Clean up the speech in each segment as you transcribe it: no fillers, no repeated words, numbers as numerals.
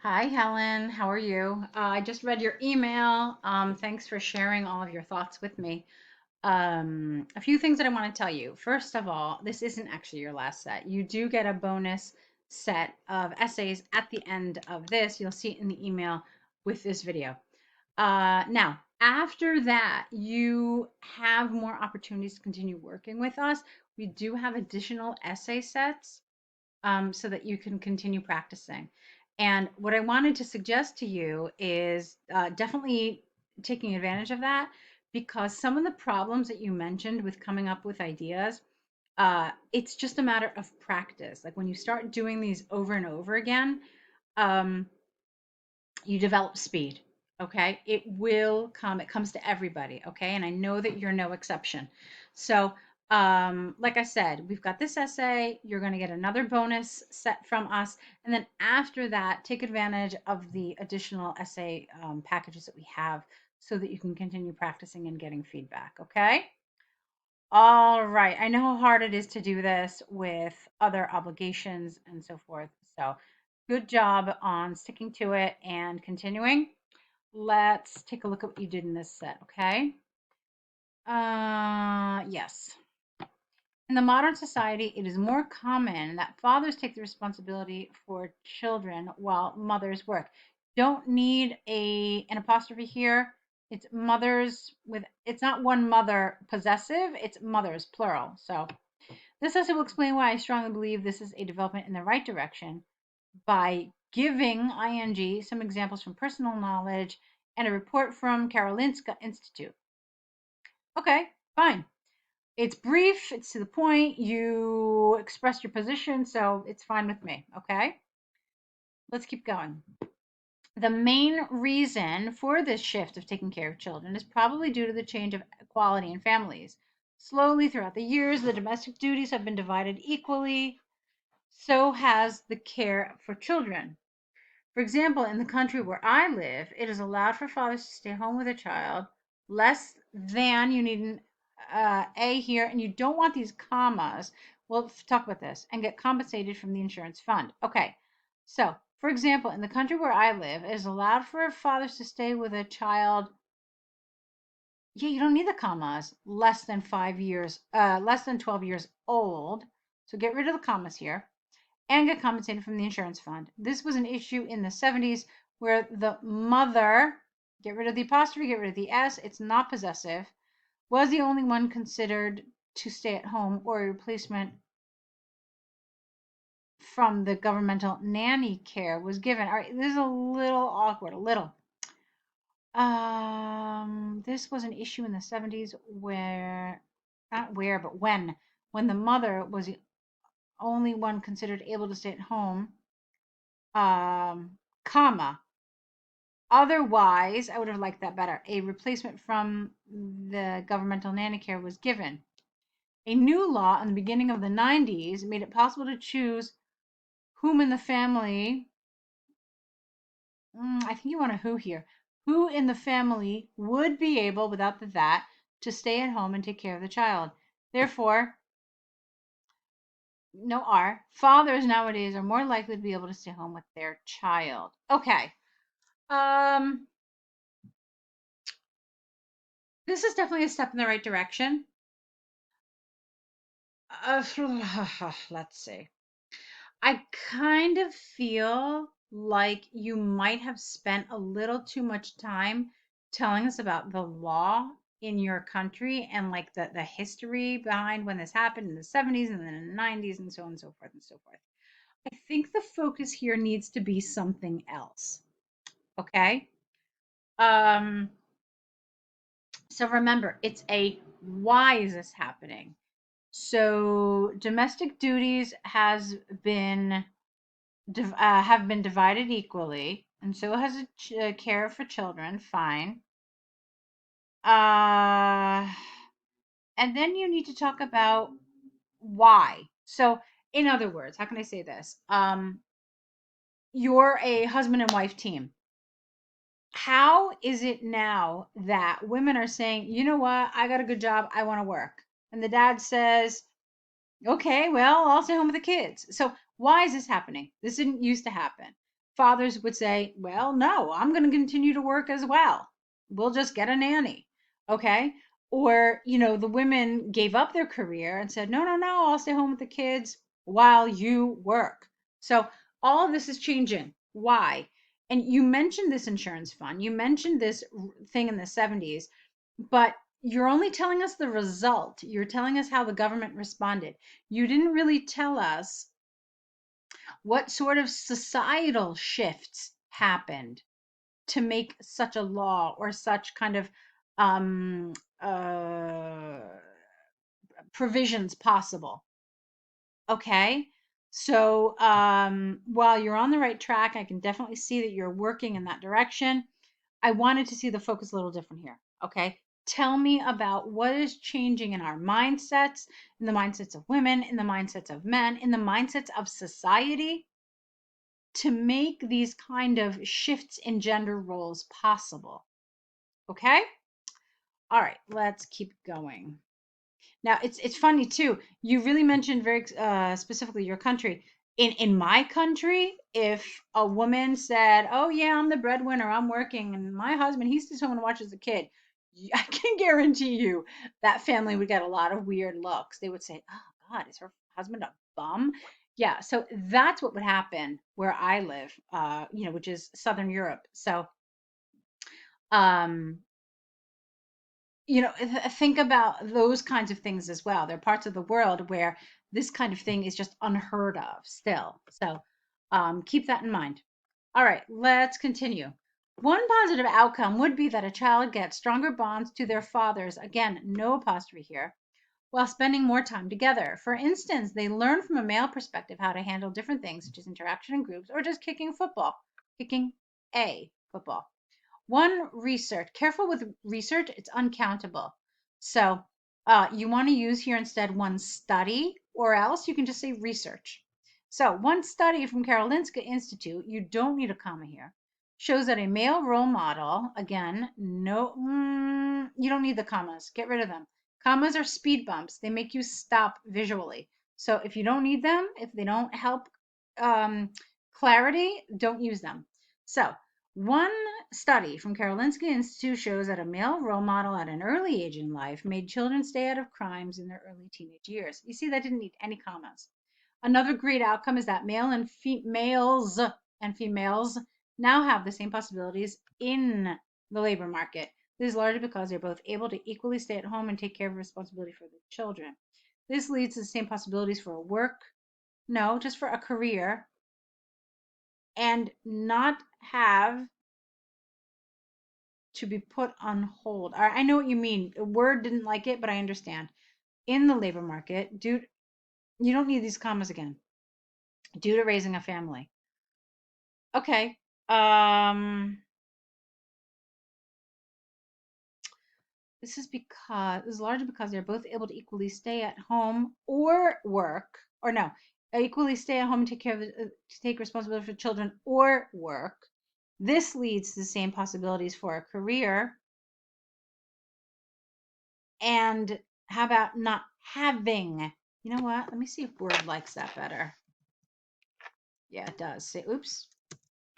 Hi, Helen. How are you? I just read your email. Thanks for sharing all of your thoughts with me. A few things that I want to tell you. First of all, this isn't actually your last set. You do get a bonus set of essays at the end of this. You'll see it in the email with this video. Now, after that, you have more opportunities to continue working with us. We do have additional essay sets so that you can continue practicing. And what I wanted to suggest to you is definitely taking advantage of that because some of the problems that you mentioned with coming up with ideas, it's just a matter of practice. Like when you start doing these over and over again, um, you develop speed. Okay. It will come, it comes to everybody. Okay. And I know that you're no exception. So, like I said, we've got this essay. You're going to get another bonus set from us. And then after that, take advantage of the additional essay packages that we have so that you can continue practicing and getting feedback. Okay. All right. I know how hard it is to do this with other obligations and so forth. So, good job on sticking to it and continuing. Let's take a look at what you did in this set, okay? Yes. In the modern society, it is more common that fathers take the responsibility for children while mothers work. Don't need an apostrophe here. It's mothers with, it's not one mother possessive, it's mothers plural. So this essay will explain why I strongly believe this is a development in the right direction by giving ing some examples from personal knowledge and a report from Karolinska Institute. Okay, fine. It's brief, it's to the point, you express your position, so it's fine with me, okay? Let's keep going. The main reason for this shift of taking care of children is probably due to the change of equality in families. Slowly throughout the years, the domestic duties have been divided equally, so has the care for children. For example, in the country where I live, it is allowed for fathers to stay home with a child less than, you need an A here, and you don't want these commas. We'll talk about this and get compensated from the insurance fund. Okay, so for example, in the country where I live, it is allowed for fathers to stay with a child. Yeah, you don't need the commas. Less than 5 years, less than 12 years old. So get rid of the commas here and get compensated from the insurance fund. This was an issue in the 70s where the mother, get rid of the apostrophe, get rid of the S, it's not possessive, was the only one considered to stay at home or a replacement from the governmental nanny care was given. All right, this is a little awkward, a little. This was an issue in the 70s where, not where, but when the mother was the only one considered able to stay at home, comma. Otherwise, I would have liked that better. A replacement from the governmental nanny care was given. A new law in the beginning of the 90s made it possible to choose whom in the family, I think you want a who here, who in the family would be able, without the that, to stay at home and take care of the child. Therefore, no R, fathers nowadays are more likely to be able to stay home with their child. Okay. Um, this is definitely a step in the right direction. Let's see. I kind of feel like you might have spent a little too much time telling us about the law in your country and like the history behind when this happened in the 70s and then in the 90s and so on and so forth and so forth. I think the focus here needs to be something else. Okay? Um, so remember, it's a why is this happening? So domestic duties have been divided equally, and so has care for children. Fine. Uh, and then you need to talk about why. So, in other words, how can I say this? You're a husband and wife team. How is it now that women are saying, you know what, I got a good job, I want to work, and the dad says, okay, well, I'll stay home with the kids. So why is this happening? This didn't used to happen. fathers would say, well, no, I'm going to continue to work as well. We'll just get a nanny. Okay. Or, the women gave up their career and said, no, no, no, I'll stay home with the kids while you work. So all of this is changing. Why? And you mentioned this insurance fund, you mentioned this thing in the 70s, but you're only telling us the result. You're telling us how the government responded. You didn't really tell us what sort of societal shifts happened to make such a law or such kind of um, uh, provisions possible. Okay. So while you're on the right track, I can definitely see that you're working in that direction. I wanted to see the focus a little different here. Okay. Tell me about what is changing in our mindsets, in the mindsets of women, in the mindsets of men, in the mindsets of society to make these kind of shifts in gender roles possible. Okay? All right, let's keep going. Now, it's funny too. You really mentioned very specifically your country. In my country, if a woman said, "Oh yeah, I'm the breadwinner, I'm working, and my husband he stays home and watches the kid," I can guarantee you that family would get a lot of weird looks. They would say, "Oh God, is her husband a bum?" Yeah, so that's what would happen where I live, which is Southern Europe. So, um, think about those kinds of things as well. There are parts of the world where this kind of thing is just unheard of still. So keep that in mind. All right, let's continue. One positive outcome would be that a child gets stronger bonds to their fathers. Again, no apostrophe here, while spending more time together. For instance, they learn from a male perspective how to handle different things, such as interaction in groups or just kicking football, kicking a football. One, research. Careful with research, it's uncountable. So you want to use here instead one study, or else you can just say research. So one study from Karolinska Institute, you don't need a comma here, shows that a male role model, again, no, you don't need the commas, get rid of them. Commas are speed bumps, they make you stop visually. So if you don't need them, if they don't help clarity, don't use them. So one study from Karolinska Institute shows that a male role model at an early age in life made children stay out of crimes in their early teenage years. You see, that didn't need any commas. Another great outcome is that males and females now have the same possibilities in the labor market. This is largely because they're both able to equally stay at home and take care of responsibility for their children. This leads to the same possibilities for a work, no, just for a career, and not have to be put on hold. I know what you mean. Word didn't like it, but I understand. In the labor market, dude, you don't need these commas again. Due to raising a family. Okay. This is largely because they're both able to equally stay at home or work, or no, equally stay at home and take care of to take responsibility for children or work. This leads to the same possibilities for a career. And how about not having? You know what? Let me see if Word likes that better. Yeah, it does. Say, oops.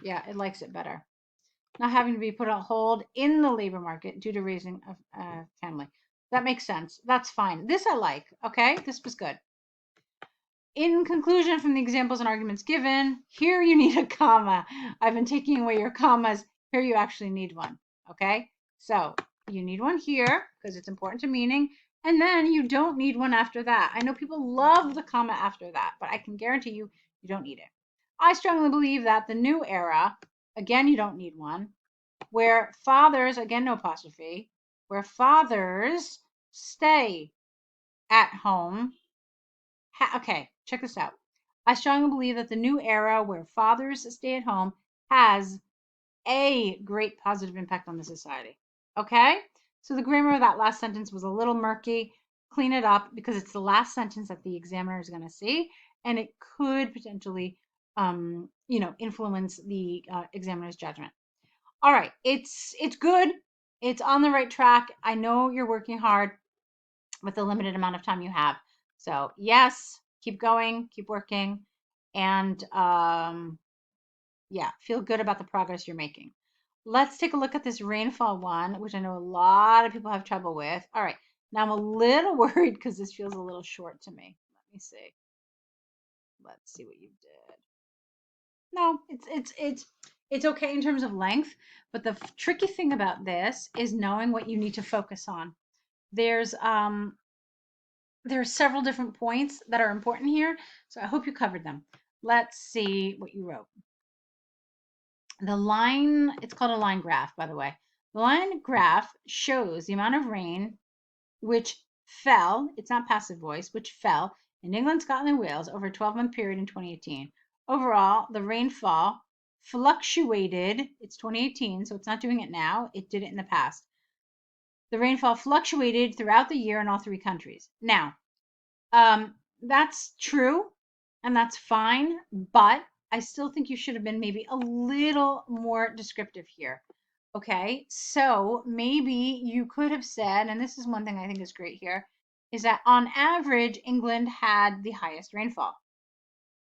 Yeah, it likes it better. Not having to be put on hold in the labor market due to raising a family. That makes sense. That's fine. This I like. Okay, this was good. In conclusion, from the examples and arguments given, here you need a comma. I've been taking away your commas. Here you actually need one. Okay, so you need one here because it's important to meaning. And then you don't need one after that. I know people love the comma after that, but I can guarantee you, you don't need it. I strongly believe that the new era, again, you don't need one, where fathers, again, no apostrophe, where fathers stay at home. Okay, check this out. I strongly believe that the new era where fathers stay at home has a great positive impact on the society. Okay? So the grammar of that last sentence was a little murky. Clean it up because it's the last sentence that the examiner is going to see, and it could potentially, influence the examiner's judgment. All right, it's good. It's on the right track. I know you're working hard with the limited amount of time you have. So yes, keep going, keep working, and Yeah, feel good about the progress you're making. Let's take a look at this rainfall one, which I know a lot of people have trouble with. All right, now I'm a little worried because this feels a little short to me. Let me see. Let's see what you did. No, it's okay in terms of length, but the tricky thing about this is knowing what you need to focus on. There's there are several different points that are important here, so I hope you covered them. Let's see what you wrote. The line, it's called a line graph, by the way. The line graph shows the amount of rain which fell, it's not passive voice, which fell in England, Scotland, and Wales over a 12-month period in 2018. Overall, the rainfall fluctuated, it's 2018, so it's not doing it now, it did it in the past. The rainfall fluctuated throughout the year in all three countries. Now, that's true and that's fine, but I still think you should have been maybe a little more descriptive here. Okay, so maybe you could have said, and this is one thing I think is great here, is that on average, England had the highest rainfall.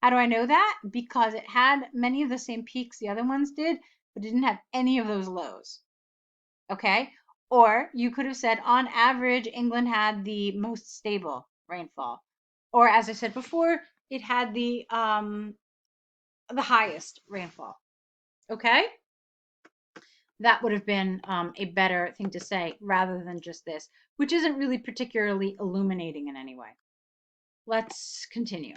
How do I know that? Because it had many of the same peaks the other ones did, but it didn't have any of those lows. Okay, or you could have said, on average, England had the most stable rainfall. Or as I said before, it had the highest rainfall. Okay, that would have been a better thing to say rather than just this, which isn't really particularly illuminating in any way. Let's continue.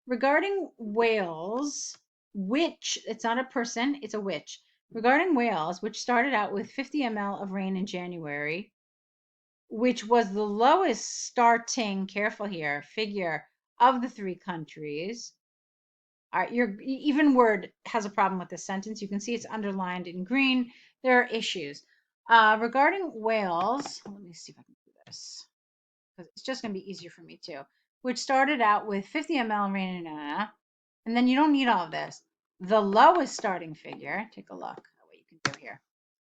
Regarding Wales, which, it's not a person, it's a witch. Regarding Wales, which started out with 50 ml of rain in January, which was the lowest starting, careful here, figure of the three countries. All right, your even word has a problem with this sentence. You can see it's underlined in green. There are issues. Regarding Wales, let me see if I can do this because it's just going to be easier for me too. Which started out with 50 ml rain, and then you don't need all of this. The lowest starting figure, take a look at what you can do here.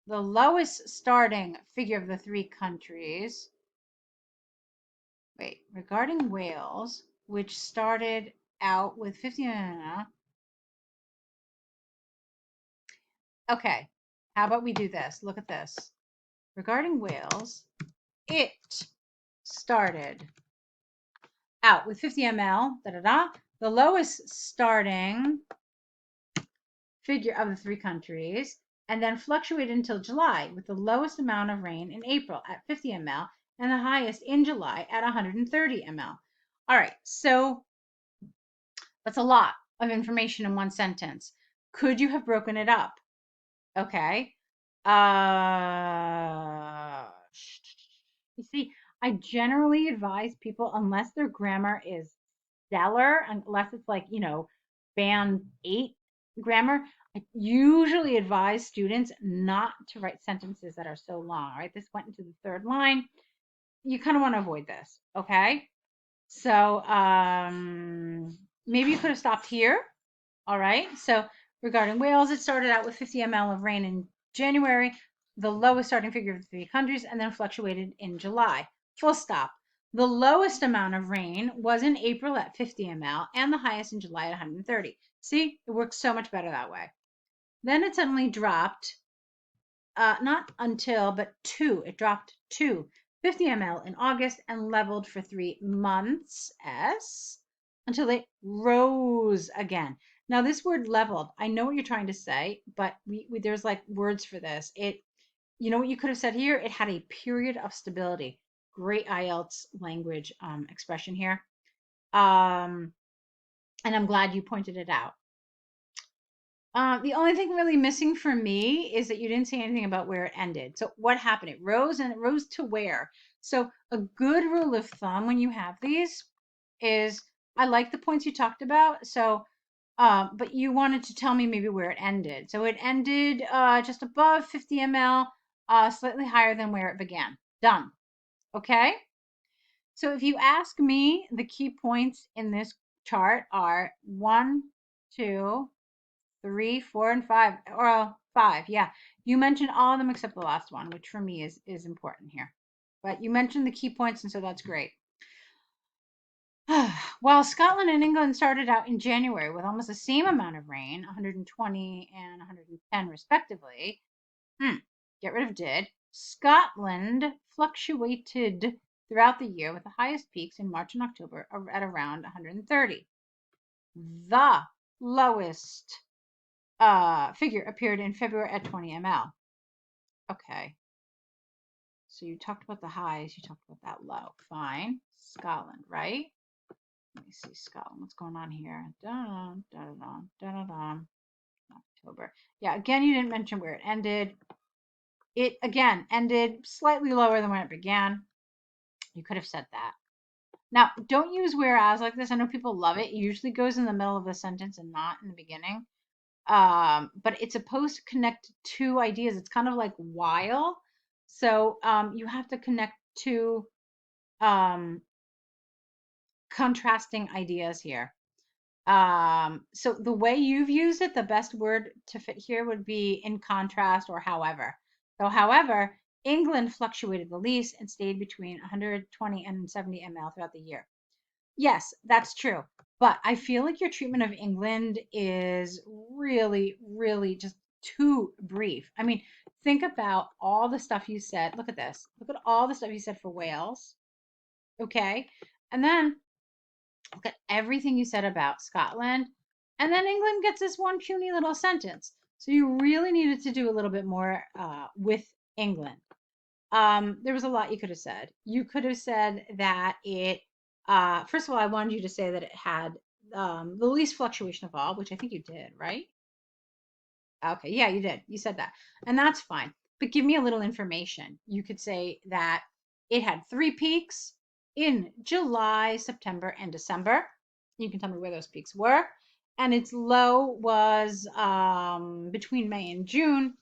The lowest starting figure of the three countries. Wait, regarding Wales, which started out with 50. Okay, how about we do this? Look at this. Regarding Wales, it started out with 50 ml, da da da. The lowest starting figure of the three countries, and then fluctuated until July with the lowest amount of rain in April at 50 ml and the highest in July at 130 ml. All right, so that's a lot of information in one sentence. Could you have broken it up? Okay. You see, I generally advise people, unless their grammar is stellar, unless it's like, band 8 grammar, I usually advise students not to write sentences that are so long. Right? This went into the third line. You kind of want to avoid this. Okay. So maybe you could have stopped here. All right. So regarding Wales, it started out with 50 ml of rain in January, the lowest starting figure of the three countries, and then fluctuated in July. Full stop. The lowest amount of rain was in April at 50 ml and the highest in July at 130. See, it works so much better that way. Then it suddenly dropped, not until, but it dropped to 50 ml in August and leveled for 3 months, until it rose again. Now, this word leveled, I know what you're trying to say, but there's like words for this. You know what you could have said here? It had a period of stability. Great IELTS language expression here. And I'm glad you pointed it out. The only thing really missing for me is that you didn't say anything about where it ended. So what happened? It rose, and it rose to where? So a good rule of thumb when you have these is, I like the points you talked about. So, but you wanted to tell me maybe where it ended. So it ended just above 50 ml, slightly higher than where it began. Done. Okay. So if you ask me, the key points in this chart are 1, 2, 3, 4, and 5, or 5. Yeah, you mentioned all of them except the last one, which for me is important here. But you mentioned the key points, and so that's great. While Scotland and England started out in January with almost the same amount of rain, 120 and 110 respectively, get rid of did. Scotland fluctuated throughout the year with the highest peaks in March and October at around 130. The lowest figure appeared in February at 20 ml. Okay. So you talked about the highs, you talked about that low. Fine. Scotland, right? Let me see Scotland. What's going on here? Dun, dun, dun, dun, dun, October. Yeah, again, you didn't mention where it ended. It again ended slightly lower than when it began. You could have said that. Now, don't use whereas like this. I know people love it. It usually goes in the middle of a sentence and not in the beginning. But it's supposed to connect two ideas. It's kind of like while. So you have to connect two um, contrasting ideas here. So the way you've used it, the best word to fit here would be in contrast or however. So, however, England fluctuated the least and stayed between 120 and 70 ml throughout the year. Yes, that's true. But I feel like your treatment of England is really, really just too brief. I mean, think about all the stuff you said. Look at this. Look at all the stuff you said for Wales. Okay. And then look at everything you said about Scotland. And then England gets this one puny little sentence. So you really needed to do a little bit more with England. There was a lot you could have said. You could have said that it, first of all, I wanted you to say that it had the least fluctuation of all, which I think you did, right? Okay, yeah, you did. You said that. And that's fine. But give me a little information. You could say that it had three peaks in July, September, and December. You can tell me where those peaks were. And its low was between May and June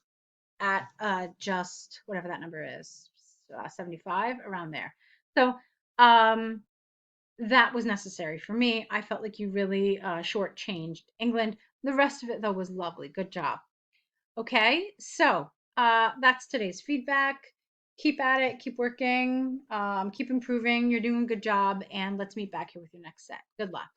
at just whatever that number is, 75, around there. So that was necessary for me. I felt like you really shortchanged England. The rest of it, though, was lovely. Good job. Okay, so that's today's feedback. Keep at it, keep working, keep improving. You're doing a good job, and let's meet back here with your next set. Good luck.